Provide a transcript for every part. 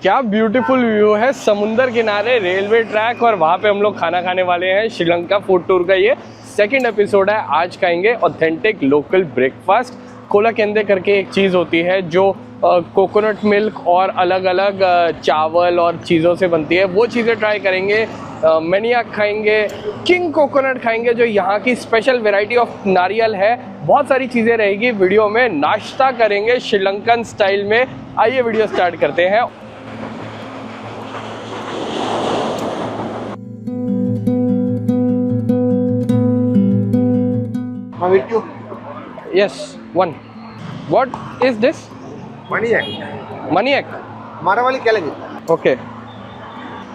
क्या beautiful view है, समुंदर किनारे, रेलवे ट्रैक और वहाँ पे हम लोग खाना खाने वाले हैं। श्रीलंका फूड टूर का ये सेकंड एपिसोड है। आज खाएंगे ऑथेंटिक लोकल ब्रेकफास्ट। कोला केंदे करके एक चीज़ होती है जो कोकोनट मिल्क और अलग अलग चावल और चीज़ों से बनती है, वो चीज़ें ट्राई करेंगे। मैनियाक खाएंगे, किंग कोकोनट खाएंगे जो यहाँ की स्पेशल वेराइटी ऑफ नारियल है। बहुत सारी चीज़ें रहेगी वीडियो में। नाश्ता करेंगे श्रीलंकन स्टाइल में। आइए वीडियो स्टार्ट करते हैं। With you. Yes, one. What is this? Maniac. Maniac. हमारा वाली क्या लगी? Okay.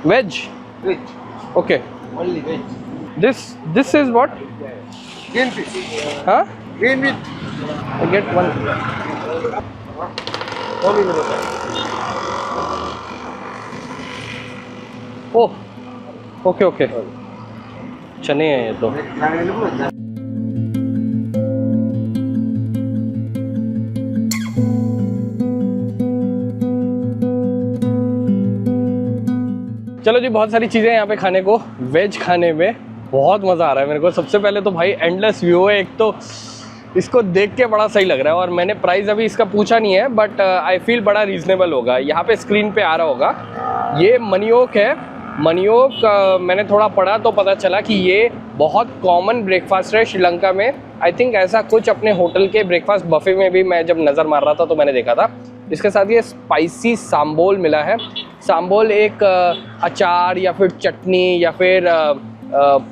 Veg. Veg. Okay. Only veg. This is what? Green fish. Huh? Green meat. I get one. Only मिलेगा. Oh. Okay, okay. चने हैं ये तो। चलो जी, बहुत सारी चीज़ें यहाँ पे खाने को। वेज खाने में बहुत मज़ा आ रहा है मेरे को। सबसे पहले तो भाई एंडलेस व्यू है। एक तो इसको देख के बड़ा सही लग रहा है और मैंने प्राइस अभी इसका पूछा नहीं है, बट आई फील बड़ा रीज़नेबल होगा। यहाँ पे स्क्रीन पे आ रहा होगा। ये मनियोक है। मनियोक मैंने थोड़ा पढ़ा तो पता चला कि ये बहुत कॉमन ब्रेकफास्ट है श्रीलंका में। आई थिंक ऐसा कुछ अपने होटल के ब्रेकफास्ट बफे में भी मैं जब नज़र मार रहा था तो मैंने देखा था। इसके साथ ये स्पाइसी सांबोल मिला है। सांबोल एक अचार या फिर चटनी या फिर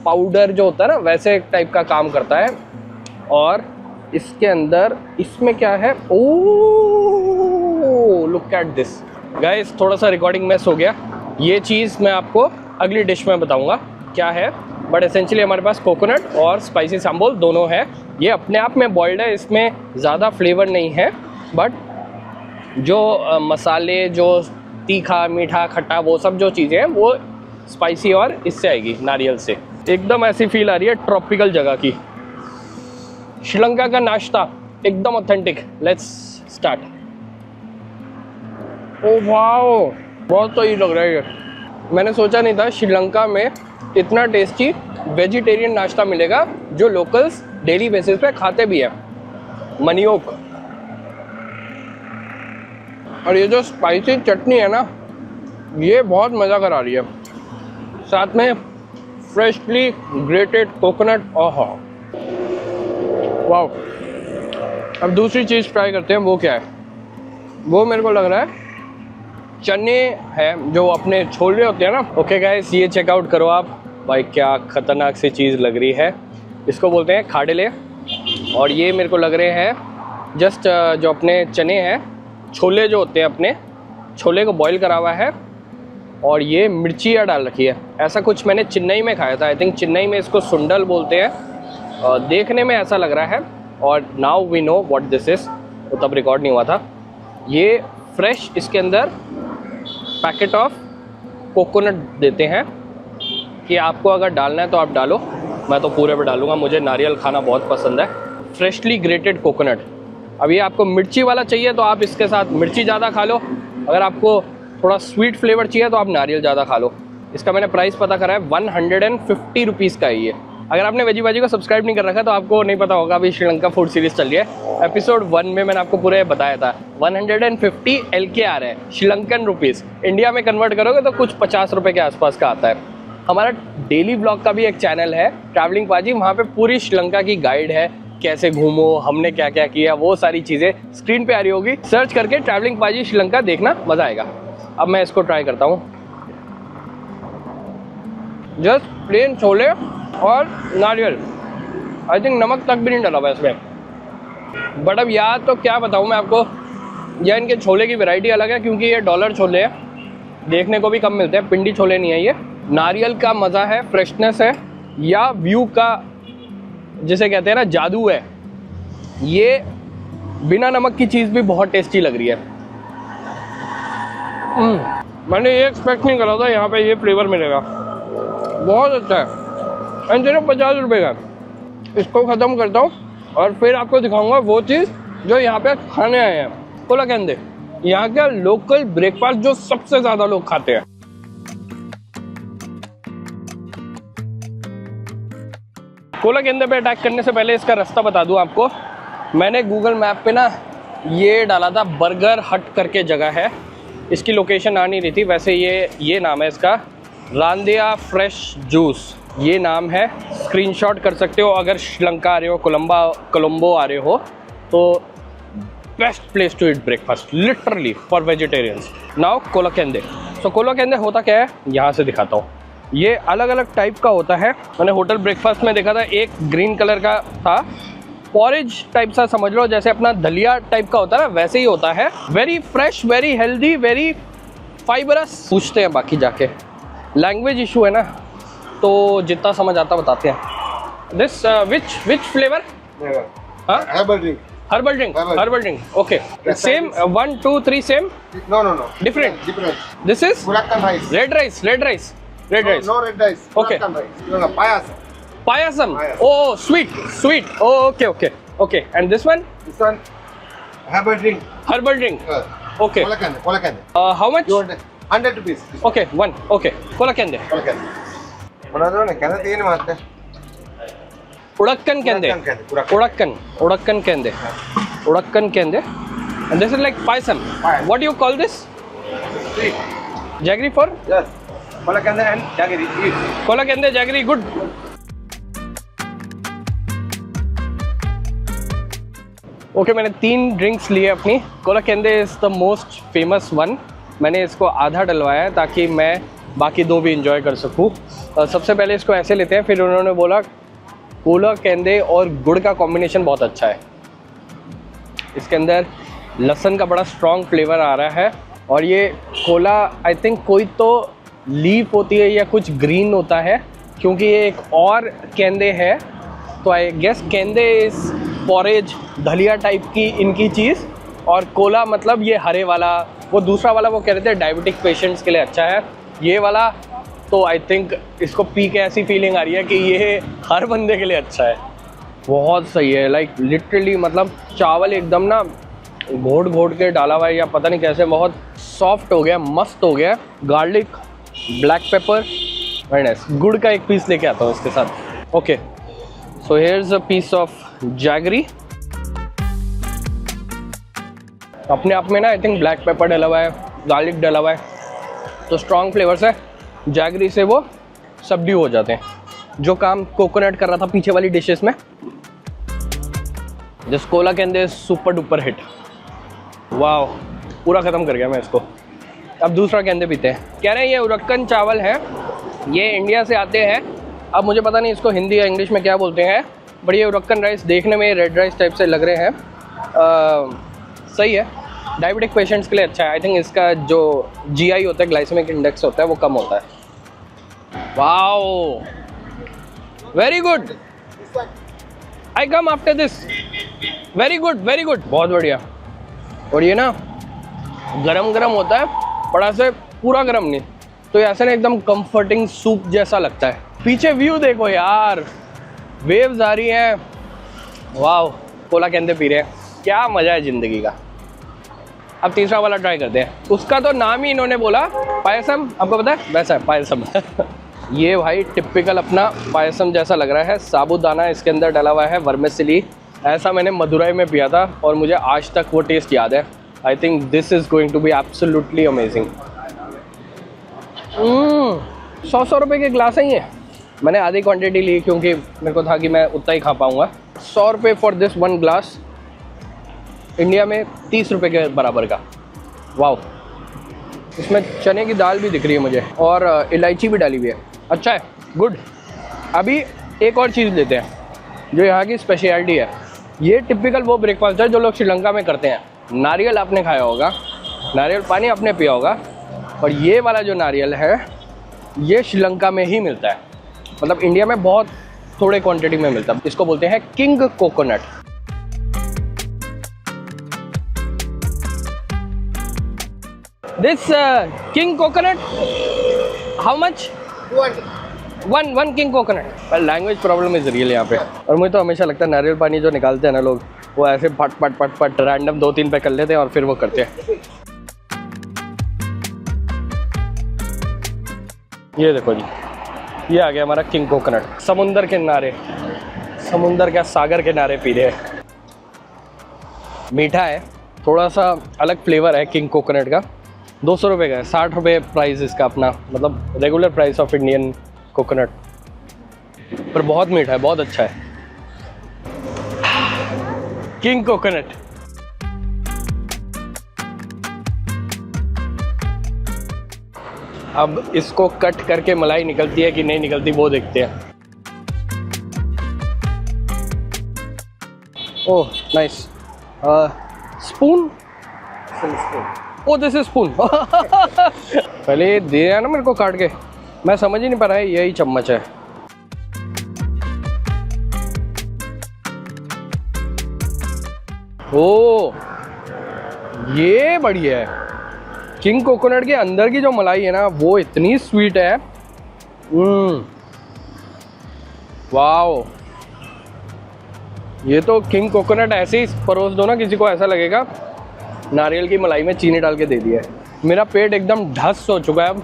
पाउडर जो होता है ना, वैसे टाइप का काम करता है। और इसके अंदर इसमें क्या है? ओह, लुक एट दिस गाइस। थोड़ा सा रिकॉर्डिंग मिस हो गया। ये चीज़ मैं आपको अगली डिश में बताऊंगा क्या है, बट एसेंशियली हमारे पास कोकोनट और स्पाइसी सांबोल दोनों है। ये अपने आप में बॉइल्ड है, इसमें ज़्यादा फ्लेवर नहीं है, बट जो मसाले, जो तीखा मीठा खट्टा, वो सब जो चीज़ें हैं वो स्पाइसी और इससे आएगी, नारियल से। एकदम ऐसी फील आ रही है ट्रॉपिकल जगह की। श्रीलंका का नाश्ता एकदम authentic. Let's start. Oh wow, बहुत सही लग रहा है ये। मैंने सोचा नहीं था श्रीलंका में इतना टेस्टी वेजिटेरियन नाश्ता मिलेगा जो लोकल्स डेली बेसिस पे खाते भी हैं। मनियोक। और ये जो स्पाइसी चटनी है ना, ये बहुत मज़ा करा रही है। साथ में फ्रेशली ग्रेटेड कोकोनट। ओह वाह। अब दूसरी चीज़ ट्राई करते हैं। वो क्या है? वो मेरे को लग रहा है चने हैं, जो अपने छोले होते हैं ना। ओके गाइस, ये चेकआउट करो आप। भाई क्या ख़तरनाक सी चीज़ लग रही है। इसको बोलते हैं खाडेले। और ये मेरे को लग रहे हैं जस्ट जो अपने चने हैं, छोले जो होते हैं, अपने छोले को बॉईल करा हुआ है और ये मिर्चियाँ डाल रखी है। ऐसा कुछ मैंने चेन्नई में खाया था। आई थिंक चेन्नई में इसको सुंडल बोलते हैं। देखने में ऐसा लग रहा है। और now we know what this is. तो तब रिकॉर्ड नहीं हुआ था। ये फ्रेश इसके अंदर पैकेट ऑफ कोकोनट देते हैं कि आपको अगर डालना है तो आप डालो। मैं तो पूरे पे डालूँगा, मुझे नारियल खाना बहुत पसंद है। Freshly grated coconut. अब ये आपको मिर्ची वाला चाहिए तो आप इसके साथ मिर्ची ज़्यादा खा लो। अगर आपको थोड़ा स्वीट फ्लेवर चाहिए तो आप नारियल ज़्यादा खा लो। इसका मैंने प्राइस पता करा है, 150 रुपीज़ का है ये। अगर आपने वेजी बाजी को सब्सक्राइब नहीं कर रखा तो आपको नहीं पता होगा, अभी श्रीलंका फूड सीरीज़ चल रही है। एपिसोड 1 में मैंने आपको पूरे बताया था 150 LKR है, श्रीलंकन रुपीज़। इंडिया में कन्वर्ट करोगे तो कुछ 50 रुपये के आसपास का आता है। हमारा डेली ब्लॉग का भी एक चैनल है, ट्रैवलिंग पाजी। वहाँ पे पूरी श्रीलंका की गाइड है, कैसे घूमो, हमने क्या क्या किया, वो सारी चीज़ें स्क्रीन पे आ रही होगी। सर्च करके ट्रैवलिंग पाजी श्रीलंका देखना, मज़ा आएगा। अब मैं इसको ट्राई करता हूँ। जस्ट प्लेन छोले और नारियल। आई थिंक नमक तक भी नहीं डाला हुआ इसमें। बट अब यार तो क्या बताऊँ मैं आपको, यह इनके छोले की वैरायटी अलग है क्योंकि ये डॉलर छोले हैं, देखने को भी कम मिलते हैं। पिंडी छोले नहीं है ये। नारियल का मज़ा है, फ्रेशनेस है, या व्यू का जिसे कहते हैं ना जादू है। ये बिना नमक की चीज़ भी बहुत टेस्टी लग रही है। मैंने ये एक्सपेक्ट नहीं करा था यहाँ पे ये फ्लेवर मिलेगा। बहुत अच्छा है। एंड सिर्फ 50 रुपये का। इसको ख़त्म करता हूँ और फिर आपको दिखाऊंगा वो चीज़ जो यहाँ पे खाने आए हैं, कोला केंदे। यहाँ का लोकल ब्रेकफास्ट जो सबसे ज्यादा लोग खाते हैं। कोला केंद्र पे अटैक करने से पहले इसका रास्ता बता दूं आपको। मैंने गूगल मैप पे ना ये डाला था, बर्गर हट करके जगह है, इसकी लोकेशन आ नहीं रही थी। वैसे ये नाम है इसका, रांदिया फ्रेश जूस ये नाम है। स्क्रीनशॉट कर सकते हो अगर श्रीलंका आ रहे हो, कोलंबो आ रहे हो तो best place to eat breakfast literally for vegetarians. Now Kola Kendra. So Cola केंद्र होता क्या है, यहाँ से दिखाता हूँ। ये अलग अलग टाइप का होता है। मैंने होटल ब्रेकफास्ट में देखा था, एक ग्रीन कलर का था, पॉरेज टाइप सा समझ लो, जैसे अपना दलिया टाइप का होता है ना, वैसे ही होता है। Very fresh, very healthy, very fibrous. पूछते हैं बाकी जाके, लैंग्वेज इशू है ना तो जितना समझ आता बताते हैं। This which flavour? Herbal drink. Okay. Same. 1, 2, 3 same. No. Different. This is Kurakan rice. red rice. No red rice. Okay. Kurakan rice. No, payasam. Payasam. Payasam. Oh, sweet. Oh, okay. And this one? This one, herbal drink. Herbal drink. Okay. Kola kende. How much? You want 100 rupees. Okay, one. Okay. Kola kende. Kola kende. Mana do ne? Kende तीन मारते. Udakkan kende. Udakkan kende. And this is like payasam. What do you call this? Sweet. Jaggery for? Yes. Kola kende and jaggery. Eat. Kola kende, jaggery, good. Okay मैंने 3 drinks लिए अपनी। Kola kende is the most famous one. मैंने इसको आधा डलवाया है ताकि मैं बाकी 2 भी इंजॉय कर सकूँ। सबसे पहले इसको ऐसे लेते हैं, फिर उन्होंने बोला कोला केंदे और गुड़ का कॉम्बिनेशन बहुत अच्छा है। इसके अंदर लहसुन का बड़ा स्ट्रॉन्ग फ्लेवर आ रहा है और ये कोला आई थिंक कोई तो लीफ होती है या कुछ ग्रीन होता है, क्योंकि ये एक और केंदे है तो आई गेस केंदे इस पॉरेज दलिया टाइप की इनकी चीज़, और कोला मतलब ये हरे वाला। वो दूसरा वाला वो कह रहे थे डायबिटिक पेशेंट्स के लिए अच्छा है, ये वाला तो आई थिंक इसको पी के ऐसी फीलिंग आ रही है कि ये हर बंदे के लिए अच्छा है। बहुत सही है, लाइक लिटरली मतलब चावल एकदम ना घोट के डाला हुआ है या पता नहीं कैसे, बहुत सॉफ्ट हो गया, मस्त हो गया। Garlic, black pepper, very nice. गुड़ का एक पीस लेके आता हूँ इसके साथ। Okay, so here is a piece of jaggery. अपने आप में ना आई थिंक ब्लैक पेपर डला हुआ है, गार्लिक डला हुआ है, तो स्ट्रॉन्ग फ्लेवर्स है। जैगरी से वो सबड्यू हो जाते हैं, जो काम कोकोनट कर रहा था पीछे वाली डिशेस में। जिस कोला केंदे सुपर डुपर हिट, वाह, पूरा ख़त्म कर गया मैं इसको। अब दूसरा केंदे पीते हैं। कह रहे हैं ये उरक्कन चावल है, ये इंडिया से आते हैं। अब मुझे पता नहीं इसको हिंदी या इंग्लिश में क्या बोलते हैं, बट ये उरक्कन राइस देखने में रेड राइस टाइप से लग रहे हैं। सही है, डायबिटिक पेशेंट्स के लिए अच्छा है। आई थिंक इसका जो GI होता है, ग्लाइसेमिक इंडेक्स होता है, वो कम होता है। Wow, very good, I come after this. Very good, बहुत बढ़िया। और ये ना गरम गरम होता है, बड़ा से पूरा गरम नहीं, तो ये ऐसा ना एकदम कंफर्टिंग सूप जैसा लगता है। पीछे व्यू देखो यार, वेव्स आ रही हैं। वाह, कोला केंदे पी रहे हैं, क्या मज़ा है ज़िंदगी का। अब तीसरा वाला ट्राई करते हैं। उसका तो नाम ही इन्होंने बोला पायसम, आपको पता है वैसा है पायसम। ये भाई टिपिकल अपना पायसम जैसा लग रहा है, साबूदाना इसके अंदर डला हुआ है, वर्मिसेली। ऐसा मैंने मदुरई में पिया था और मुझे आज तक वो टेस्ट याद है। I think this is going to be absolutely amazing. 100 रुपये के ग्लास है ये। मैंने आधी क्वांटिटी ली क्योंकि मेरे को था कि मैं उतना ही खा पाऊँगा। 100 रुपये फॉर दिस 1 ग्लास, इंडिया में 30 रुपये के बराबर का। वाह, इसमें चने की दाल भी दिख रही है मुझे और इलायची भी डाली हुई है। अच्छा है, गुड। अभी एक और चीज़ लेते हैं जो यहाँ की स्पेशलिटी है। ये टिपिकल वो ब्रेकफास्ट है जो लोग श्रीलंका में करते हैं। नारियल आपने खाया होगा, नारियल पानी आपने पिया होगा, और ये वाला जो नारियल है ये श्रीलंका में ही मिलता है। मतलब इंडिया में बहुत थोड़े क्वांटिटी में मिलता है। इसको बोलते हैं king coconut. This king coconut, how much? 200. One king coconut. Well, language problem is real यहाँ पे। और मुझे तो हमेशा लगता है नारियल पानी जो निकालते हैं ना लोग, वो ऐसे पट रैंडम 2-3 पे कर लेते हैं और फिर वो करते हैं। ये देखो जी, ये आ गया हमारा किंग कोकोनट। समुंदर के किनारे, समुंदर क्या सागर के किनारे पी रहे हैं। मीठा है, थोड़ा सा अलग फ्लेवर है किंग कोकोनट का। 200 रुपये का है, 60 रुपये प्राइस इसका अपना, मतलब regular price of Indian coconut. पर बहुत मीठा है, बहुत अच्छा है किंग कोकोनट। अब इसको कट करके मलाई निकलती है कि नहीं निकलती वो देखते हैं। Oh nice. Spoon, oh this is spoon. पहले ये दे रहा ना मेरे को काट के, मैं समझ ही नहीं पा रहा है यही चम्मच है। ओ ये बढ़िया है। किंग कोकोनट के अंदर की जो मलाई है ना वो इतनी स्वीट है। वाओ, ये तो किंग कोकोनट ऐसे ही परोस दो ना किसी को, ऐसा लगेगा नारियल की मलाई में चीनी डाल के दे दिया है। मेरा पेट एकदम ढस हो चुका है अब।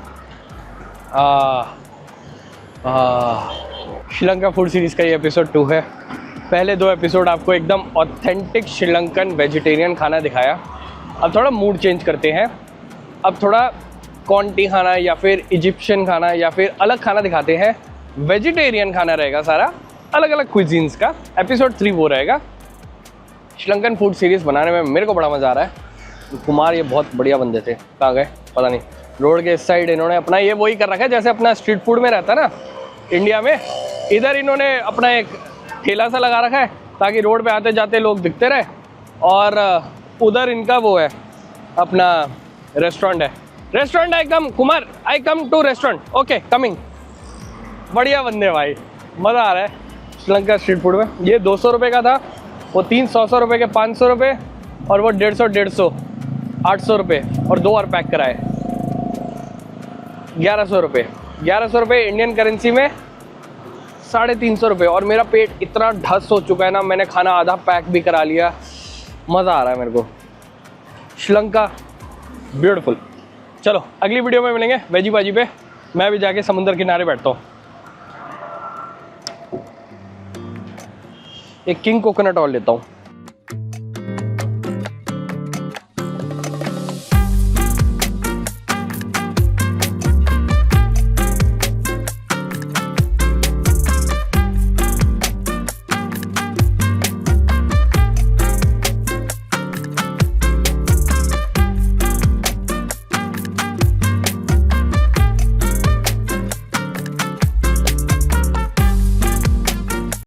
श्रीलंका फूड सीरीज़ का ये एपिसोड 2 है। पहले 2 एपिसोड आपको एकदम ऑथेंटिक श्रीलंकन वेजिटेरियन खाना दिखाया। अब थोड़ा मूड चेंज करते हैं, अब थोड़ा कॉन्टी खाना या फिर इजिप्शियन खाना या फिर अलग खाना दिखाते हैं। वेजिटेरियन खाना रहेगा सारा, अलग अलग क्विजीन्स का। एपिसोड 3 वो रहेगा। श्रीलंकन फूड सीरीज़ बनाने में मेरे को बड़ा मज़ा आ रहा है। कुमार ये बहुत बढ़िया बंदे थे, कहाँ गए पता नहीं। रोड के इस साइड इन्होंने अपना ये वही कर रखा है जैसे अपना स्ट्रीट फूड में रहता ना इंडिया में। इधर इन्होंने अपना एक ठेला सा लगा रखा है ताकि रोड पे आते जाते लोग दिखते रहे, और उधर इनका वो है अपना रेस्टोरेंट है। Restaurant I come Kumar, I come to restaurant, okay coming. बढ़िया बंदे भाई, मज़ा आ रहा है श्रीलंका स्ट्रीट फूड में। ये 200 रुपये का था, वो 300 रुपये के 500 रुपये, और वो 150 800 रुपये, और 2 और पैक कराए 1100 रुपये। 1100 रुपये इंडियन करेंसी में 350 रुपये। और मेरा पेट इतना ढस हो चुका है ना, मैंने खाना आधा पैक भी करा लिया। मज़ा आ रहा है मेरे को। श्रीलंका ब्यूटीफुल। चलो अगली वीडियो में मिलेंगे वेजी बाजी पे। मैं भी जाके समुद्र किनारे बैठता हूँ। एक किंग कोकोनट और लेता हूँ।